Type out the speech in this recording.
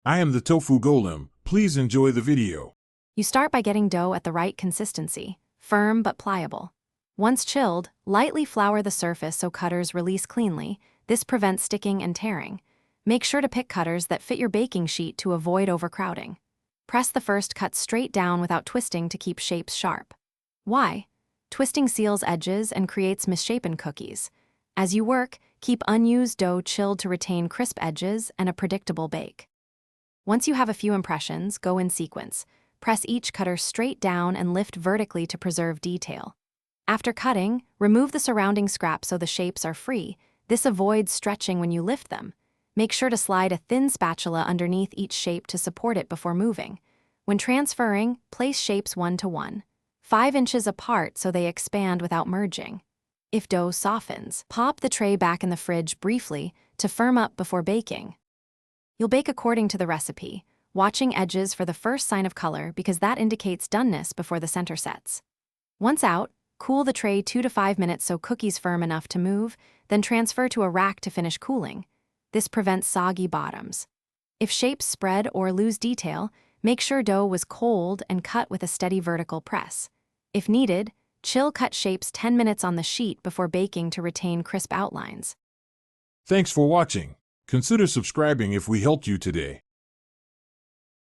I am the Tofu Golem. Please enjoy the video. You start by getting dough at the right consistency, firm but pliable. Once chilled, lightly flour the surface so cutters release cleanly. This prevents sticking and tearing. Make sure to pick cutters that fit your baking sheet to avoid overcrowding. Press the first cut straight down without twisting to keep shapes sharp. Why? Twisting seals edges and creates misshapen cookies. As you work, keep unused dough chilled to retain crisp edges and a predictable bake. Once you have a few impressions, go in sequence. Press each cutter straight down and lift vertically to preserve detail. After cutting, remove the surrounding scraps so the shapes are free. This avoids stretching when you lift them. Make sure to slide a thin spatula underneath each shape to support it before moving. When transferring, place shapes 1 to 1, 5 inches apart so they expand without merging. If dough softens, pop the tray back in the fridge briefly to firm up before baking. You'll bake according to the recipe, watching edges for the first sign of color because that indicates doneness before the center sets. Once out, cool the tray 2 to 5 minutes so cookies firm enough to move, then transfer to a rack to finish cooling. This prevents soggy bottoms. If shapes spread or lose detail, make sure dough was cold and cut with a steady vertical press. If needed, chill cut shapes 10 minutes on the sheet before baking to retain crisp outlines. Thanks for watching. Consider subscribing if we helped you today.